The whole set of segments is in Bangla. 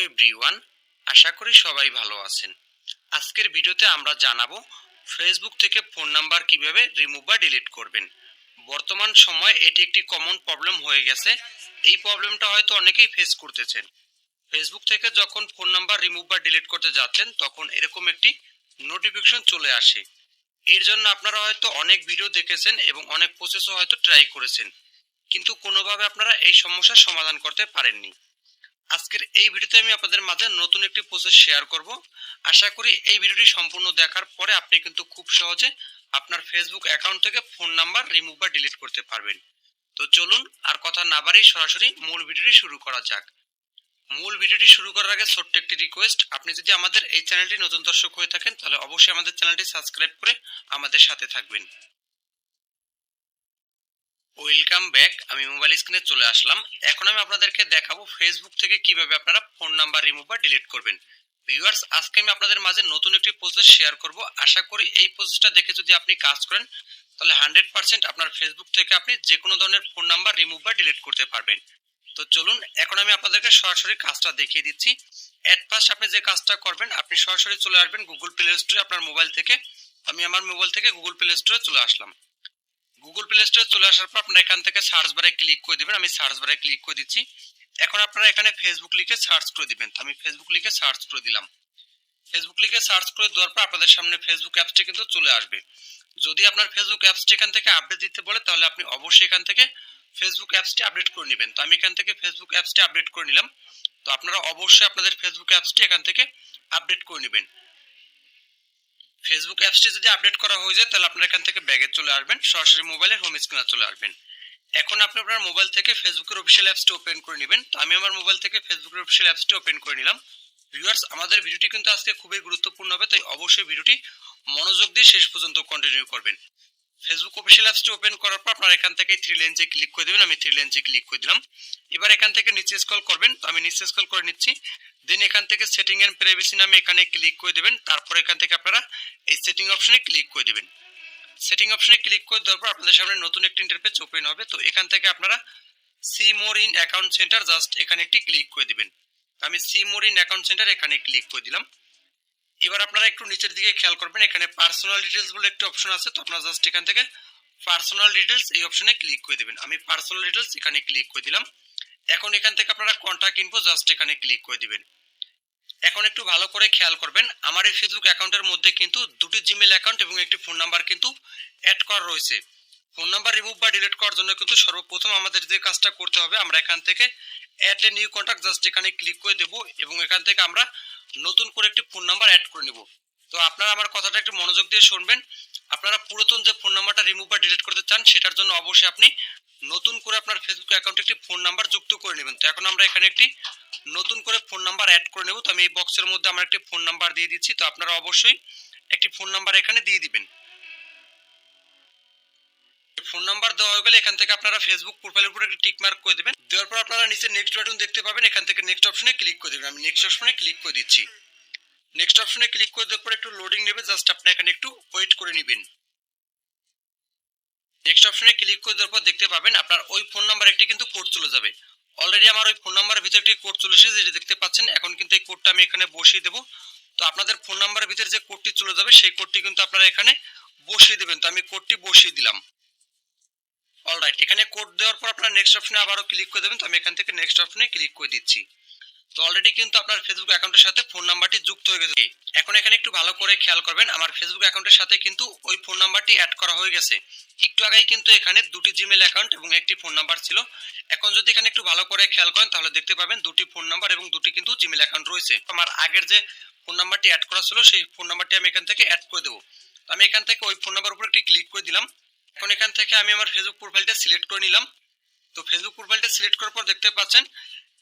এভরিওয়ান, আশা করি সবাই ভালো আছেন। আজকের ভিডিওতে আমরা জানাবো ফেসবুক থেকে ফোন নাম্বার কিভাবে রিমুভ বা ডিলিট করবেন। বর্তমান সময়ে এটি একটি কমন প্রবলেম হয়ে গেছে। এই প্রবলেমটা হয়তো অনেকেই ফেস করতেছেন। ফেসবুক থেকে যখন ফোন নাম্বার রিমুভ বা ডিলিট করতে যাচ্ছেন তখন এরকম একটি নোটিফিকেশন চলে আসে। এর জন্য আপনারা হয়তো অনেক ভিডিও দেখেছেন এবং অনেক প্রসেসও হয়তো ট্রাই করেছেন, কিন্তু কোনোভাবে আপনারা এই সমস্যার সমাধান করতে পারেননি। আজকের এই ভিডিওতে আমি আপনাদের মাঝে নতুন একটি প্রসেস শেয়ার করব। আশা করি এই ভিডিওটি সম্পূর্ণ দেখার পরে আপনি কিন্তু খুব সহজে আপনার ফেসবুক অ্যাকাউন্ট থেকে ফোন নাম্বার রিমুভ বা ডিলিট করতে পারবেন। তো চলুন আর কথা না বাড়িয়ে সরাসরি মূল ভিডিওটি শুরু করা যাক। মূল ভিডিওটি শুরু করার আগে ছোট্ট একটি রিকোয়েস্ট, আপনি যদি আমাদের এই চ্যানেলটি নতুন দর্শক হয়ে থাকেন তাহলে অবশ্যই আমাদের চ্যানেলটি সাবস্ক্রাইব করে আমাদের সাথে থাকবেন। Welcome back. আমি মোবাইল স্ক্রিনে চলে আসলাম। এখন আমি আপনাদেরকে দেখাবো ফেসবুক থেকে কিভাবে আপনারা ফোন নাম্বার রিমুভ বা ডিলিট করবেন। ভিউয়ার্স, আজকে আমি আপনাদের মাঝে নতুন একটি প্রসেস শেয়ার করব। আশা করি এই প্রসেসটা দেখে যদি আপনি কাজ করেন তাহলে 100% আপনার ফেসবুক থেকে আপনি যে কোনো ধরনের ফোন নাম্বার রিমুভ বা ডিলিট করতে পারবেন। তো চলুন এখন আমি আপনাদেরকে সরাসরি কাজটা দেখিয়ে দিচ্ছি। এট ফার্স্ট আপনি যে কাজটা করবেন, আপনি সরাসরি চলে আসবেন গুগল প্লে স্টোরে আপনার মোবাইল থেকে। আমি আমার মোবাইল থেকে গুগল প্লে স্টোরে চলে আসলাম। গুগল প্লে স্টোরে চলে আসার পর আপনারা এখান থেকে সার্চ বারে ক্লিক করে দিবেন। আমি সার্চ বারে ক্লিক করে দিচ্ছি। এখন আপনারা এখানে ফেসবুক লিখে সার্চ করে দিবেন। তো আমি ফেসবুক লিখে সার্চ করে দিলাম। ফেসবুক লিখে সার্চ করে দেওয়ার পর আপনাদের সামনে ফেসবুক অ্যাপসটি কিন্তু চলে আসবে। যদি আপনার ফেসবুক অ্যাপসটি এখান থেকে আপডেট দিতে বলে তাহলে আপনি অবশ্যই এখান থেকে ফেসবুক অ্যাপসটি আপডেট করে নেবেন। তো আমি এখান থেকে ফেসবুক অ্যাপসটি আপডেট করে নিলাম। তো আপনারা অবশ্যই আপনাদের ফেসবুক অ্যাপসটি এখান থেকে আপডেট করে নেবেন। ফেসবুক অ্যাপসটি যদি আপডেট করা হয়ে যায় তাহলে আপনারা এখান থেকে ব্যাগে চলে আসবেন, সরাসরি মোবাইলের হোম স্ক্রিনে চলে আসবেন। এখন আপনি আপনার মোবাইল থেকে ফেসবুকের অফিসিয়াল অ্যাপসটি ওপেন করে নেবেন। তো আমি আমার মোবাইল থেকে ফেসবুকের অফিসিয়াল অ্যাপসটি ওপেন করে নিলাম। ভিউয়ার্স, আমাদের ভিডিওটি কিন্তু আজকে খুবই গুরুত্বপূর্ণ হবে, তাই অবশ্যই ভিডিওটি মনোযোগ দিয়ে শেষ পর্যন্ত কন্টিনিউ করবেন। ফেসবুক অফিসিয়াল অ্যাপসটি ওপেন করার পর আপনারা এখান থেকে থ্রি লেন্সে ক্লিক করে দেবেন। আমি থ্রি লেন্সে ক্লিক করে দিলাম। এবার এখান থেকে নিচে স্ক্রল করবেন। তো আমি নিচে স্ক্রল করে নিচ্ছি। দেন এখান থেকে সেটিং এন্ড প্রাইভেসি নামে এখানে ক্লিক করে দেবেন। তারপর এখান থেকে আপনারা এই সেটিং অপশনে ক্লিক করে দেবেন। সেটিং অপশনে ক্লিক করে দেওয়ার পর আপনাদের সামনে নতুন একটি ইন্টারফেস ওপেন হবে। তো এখান থেকে আপনারা see more in account centre just এখানে একটি ক্লিক করে দিবেন। আমি see more in account centre এখানে ক্লিক করে দিলাম। এবার আপনারা একটু নিচের দিকে খেয়াল করবেন, এখানে পার্সোনাল ডিটেলস বলে একটি অপশন আছে। তো আপনারা জাস্ট এখান থেকে পার্সোনাল ডিটেলস এই অপশনে ক্লিক করে দিবেন। আমি পার্সোনাল ডিটেলস এখানে ক্লিক করে দিলাম। এখন এখান থেকে আপনারা কন্টাক্ট ইনফো জাস্ট এখানে ক্লিক করে দিবেন। এখন একটু ভালো করে খেয়াল করবেন, আমার এই ফেসবুক অ্যাকাউন্টের মধ্যে কিন্তু দুটি জিমেল অ্যাকাউন্ট এবং একটি ফোন নাম্বার কিন্তু অ্যাড করা রয়েছে। ফোন নাম্বার রিমুভ বা ডিলিট করার জন্য কিন্তু সর্বপ্রথম আমাদের যে কাজটা করতে হবে, আমরা এখান থেকে add a new contact just এখানে ক্লিক করে দেব এবং এখান থেকে আমরা নতুন করে একটি ফোন নাম্বার অ্যাড করে নেব। তো আপনারা আমার কথাটা একটু মনোযোগ দিয়ে শুনবেন। আপনারা পুরাতন যে ফোন নাম্বারটা রিমুভ বা ডিলিট করতে চান সেটার জন্য অবশ্যই আপনি নতুন করে আপনার ফেসবুক অ্যাকাউন্টে একটি ফোন নাম্বার যুক্ত করে নেবেন। তো এখন আমরা এখানে একটি নতুন করে ফোন নাম্বার অ্যাড করে নেব। তো আমি এই বক্সের মধ্যে আমার একটি ফোন নাম্বার দিয়ে দিচ্ছি। তো আপনারা অবশ্যই একটি ফোন নাম্বার এখানে দিয়ে দিবেন। ফোন নাম্বার দেওয়া হয়ে গেলে এখান থেকে আপনারা ফেসবুক প্রোফাইলের উপর একটি টিক মার্ক করে দেবেন। দেওয়ার পর আপনারা নিচে নেক্সট বাটন দেখতে পাবেন, এখান থেকে নেক্সট অপশনে ক্লিক করে দেবেন। আমি নেক্সট অপশনে ক্লিক করে দিচ্ছি। নেক্সট অপশনে ক্লিক করে দেওয়ার পর একটু লোডিং নেবে, জাস্ট আপনি এখানে একটু ওয়েট করে নেবেন। নেক্সট অপশনে ক্লিক করে দেওয়ার পর দেখতে পাবেন আপনার ওই ফোন নাম্বার একটি কিন্তু কোড চলে যাবে। অলরেডি আমার ওই ফোন নাম্বারের ভিতরে একটি কোড চলে এসেছে, যেটা দেখতে পাচ্ছেন। এখন কিন্তু এই কোডটা আমি এখানে বসিয়ে দেবো। তো আপনাদের ফোন নাম্বারের ভিতরে যে কোডটি চলে যাবে সেই কোডটি কিন্তু আপনারা এখানে বসিয়ে দেবেন। তো আমি কোডটি বসিয়ে দিলাম। অলরাইট, এখানে কোড দেওয়ার পর আপনারা নেক্সট অপশনে আবারও ক্লিক করে দেবেন। তো আমি এখান থেকে নেক্সট অপশনে ক্লিক করে দিচ্ছি। তো অলরেডি কিন্তু আপনার ফেসবুক অ্যাকাউন্টের সাথে ফোন নাম্বারটি যুক্ত হয়ে গেছে। এখন এখানে একটু ভালো করে খেয়াল করবেন, আমার ফেসবুক অ্যাকাউন্টের সাথে কিন্তু ওই ফোন নাম্বারটি অ্যাড করা হয়ে গেছে। একটু আগেই কিন্তু এখানে দুটি জিমেল অ্যাকাউন্ট এবং একটি ফোন নাম্বার ছিল। এখন যদি এখানে একটু ভালো করে খেয়াল করেন তাহলে দেখতে পাবেন দুটি ফোন নাম্বার এবং দুটি কিন্তু জিমেল অ্যাকাউন্ট রয়েছে। আমার আগের যে ফোন নাম্বারটি অ্যাড করা ছিল সেই ফোন নাম্বারটি আমি এখান থেকে অ্যাড করে দেবো। তো আমি এখান থেকে ওই ফোন নাম্বার উপর একটি ক্লিক করে দিলাম। এখন এখান থেকে আমি আমার ফেসবুক প্রোফাইলটা সিলেক্ট করে নিলাম। তো ফেসবুক প্রোফাইলটা সিলেক্ট করার পর দেখতে পাচ্ছেন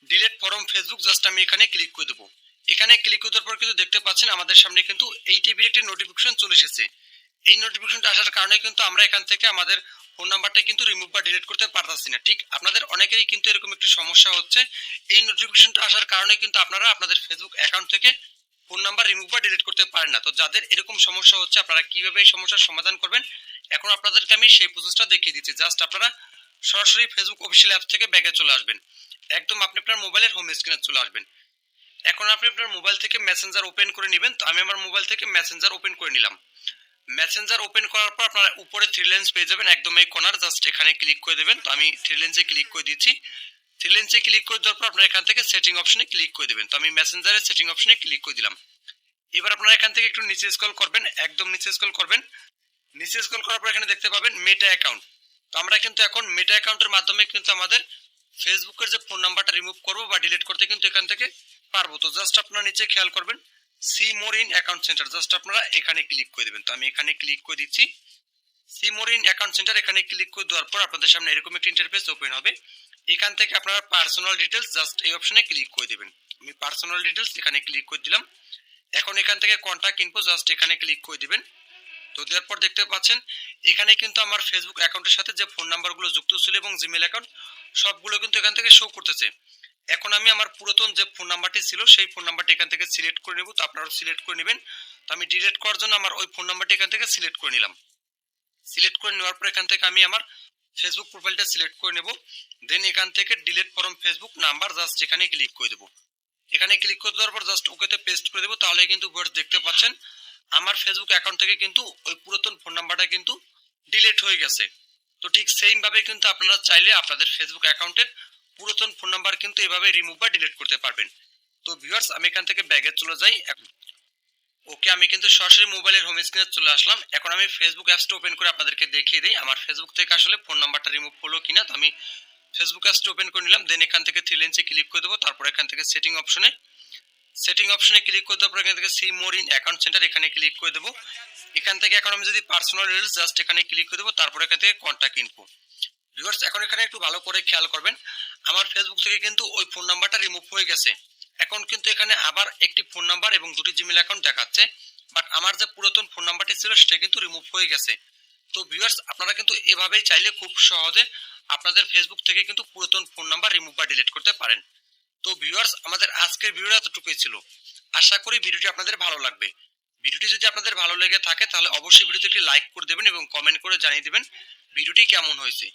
ডিলিট ফরম ফেসবুক, জাস্ট আমি এখানে ক্লিক করে দেবো। এখানে ক্লিক করে দেওয়ার পর কিন্তু দেখতে পাচ্ছেন আমাদের সামনে কিন্তু এই টিভির একটি নোটিফিকেশন চলে এসেছে। এই নোটিফিকেশনটা আসার কারণে কিন্তু আমরা এখান থেকে আমাদের ফোন নাম্বারটা কিন্তু রিমুভ বা ডিলিট করতে পারতাছি না। ঠিক আপনাদের অনেকেরই কিন্তু এরকম একটি সমস্যা হচ্ছে। এই নোটিফিকেশনটা আসার কারণে কিন্তু আপনারা আপনাদের ফেসবুক অ্যাকাউন্ট থেকে ফোন নাম্বার রিমুভ বা ডিলিট করতে পারেন না। তো যাদের এরকম সমস্যা হচ্ছে আপনারা কিভাবে এই সমস্যার সমাধান করবেন এখন আপনাদেরকে আমি সেই প্রসেসটা দেখিয়ে দিচ্ছি। জাস্ট আপনারা সরাসরি ফেসবুক অফিসিয়াল অ্যাপ থেকে ব্যাগে চলে আসবেন। একদম আপনি আপনার মোবাইলের হোম স্ক্রিনে চলে আসবেন। এখন আপনি আপনার মোবাইল থেকে মেসেঞ্জার ওপেন করে নেবেন। তো আমি আমার মোবাইল থেকে মেসেঞ্জার ওপেন করে নিলাম। মেসেঞ্জার ওপেন করার পর আপনারা উপরে থ্রি লেন্স পেয়ে যাবেন, একদম এই কর্নার, জাস্ট এখানে ক্লিক করে দেবেন। তো আমি থ্রি লেন্সে ক্লিক করে দিচ্ছি। থ্রি লেন্সে ক্লিক করে দেওয়ার পর আপনারা এখান থেকে সেটিং অপশনে ক্লিক করে দেবেন। তো আমি মেসেঞ্জারের সেটিং অপশনে ক্লিক করে দিলাম। এবার আপনারা এখান থেকে একটু নিচে স্ক্রল করবেন, একদম নিচে স্ক্রল করবেন। নিচে স্ক্রল করার পর এখানে দেখতে পাবেন মেটা অ্যাকাউন্ট। তো আমরা কিন্তু এখন মেটা অ্যাকাউন্টের মাধ্যমে কিন্তু আমাদের ফেসবুকের যে ফোন নাম্বারটা রিমুভ করবো বা ডিলিট করতে কিন্তু এখান থেকে পারবো। তো জাস্ট আপনারা নিচে খেয়াল করবেন see more in account centre, just আপনারা এখানে ক্লিক করে দেবেন। তো আমি এখানে ক্লিক করে দিচ্ছি। See more in account centre এখানে ক্লিক করে দেওয়ার পর আপনাদের সামনে এরকম একটি ইন্টারফেস ওপেন হবে। এখান থেকে আপনারা পার্সোনাল ডিটেলস জাস্ট এই অপশনে ক্লিক করে দেবেন। আমি পার্সোনাল ডিটেলস এখানে ক্লিক করে দিলাম। এখন এখান থেকে কন্টাক্ট ইনফো জাস্ট এখানে ক্লিক করে দিবেন। তো দেওয়ার পর দেখতে পাচ্ছেন এখানে কিন্তু আমার ফেসবুক অ্যাকাউন্টের সাথে যে ফোন নাম্বারগুলো যুক্ত ছিল এবং জিমেল অ্যাকাউন্ট সবগুলো কিন্তু এখান থেকে শো করতেছে। এখন আমি আমার পুরাতন যে ফোন নাম্বারটি ছিল সেই ফোন নাম্বারটি এখান থেকে সিলেক্ট করে নেব। তো আপনারাও সিলেক্ট করে নেবেন। তো আমি ডিলিট করার জন্য আমার ওই ফোন নাম্বারটি এখান থেকে সিলেক্ট করে নিলাম। সিলেক্ট করে নেওয়ার পর এখান থেকে আমি আমার ফেসবুক প্রোফাইলটা সিলেক্ট করে নেব। দেন এখান থেকে delete from Facebook number just এখানে ক্লিক করে দেবো। এখানে ক্লিক করে দেওয়ার পর জাস্ট ওকেতে পেস্ট করে দেবো। তাহলে কিন্তু দেখতে পাচ্ছেন আমার ফেসবুক অ্যাকাউন্ট থেকে কিন্তু ওই পুরাতন ফোন নাম্বারটা কিন্তু ডিলিট হয়ে গেছে। তো ঠিক সেম ভাবে কিন্তু আপনারা চাইলে আপনাদের ফেসবুক অ্যাকাউন্টের পুরাতন ফোন নাম্বার কিন্তু এভাবে রিমুভ বা ডিলিট করতে পারবেন। তো ভিউয়ার্স আমি এখান থেকে ব্যাগে চলে যাই। ওকে, আমি কিন্তু সরাসরি মোবাইলের হোম স্ক্রিনে চলে আসলাম। এখন আমি ফেসবুক অ্যাপসটা ওপেন করে আপনাদেরকে দেখিয়ে দিই আমার ফেসবুক থেকে আসলে ফোন নাম্বারটা রিমুভ হলো কিনা। তো আমি ফেসবুক অ্যাপসটা ওপেন করে নিলাম। দেন এখান থেকে থ্রি লেন্সে ক্লিক করে দেবো। তারপর এখান থেকে সেটিং অপশনে ক্লিক করে দেওয়ার পর এখান থেকে see more in account centre এখানে ক্লিক করে দেবো। এখান থেকে এখন আমি যদি পার্সোনাল ডিটেইলস জাস্ট এখানে ক্লিক করে দেবো। তারপর এখান থেকে কন্টাক্ট ইনফো। ভিউয়ার্স এখন এখানে একটু ভালো করে খেয়াল করবেন আমার ফেসবুক থেকে কিন্তু ওই ফোন নাম্বারটা রিমুভ হয়ে গেছে। এখন কিন্তু এখানে আবার একটি ফোন নাম্বার এবং দুটি জিমেল অ্যাকাউন্ট দেখাচ্ছে, বাট আমার যে পুরাতন ফোন নাম্বারটি ছিল সেটা কিন্তু রিমুভ হয়ে গেছে। তো ভিউয়ার্স আপনারা কিন্তু এভাবেই চাইলে খুব সহজে আপনাদের ফেসবুক থেকে কিন্তু পুরাতন ফোন নাম্বার রিমুভ বা ডিলিট করতে পারেন। তো ভিউয়ার্স আমাদের আজকের ভিডিওটা এতটুকুই ছিল। আশা করি ভিডিওটি আপনাদের ভালো লাগবে। ভিডিওটি যদি আপনাদের ভালো লেগে থাকে তাহলে অবশ্যই ভিডিওতে একটি লাইক করে দেবেন এবং কমেন্ট করে জানিয়ে দেবেন ভিডিওটি কেমন হয়েছে।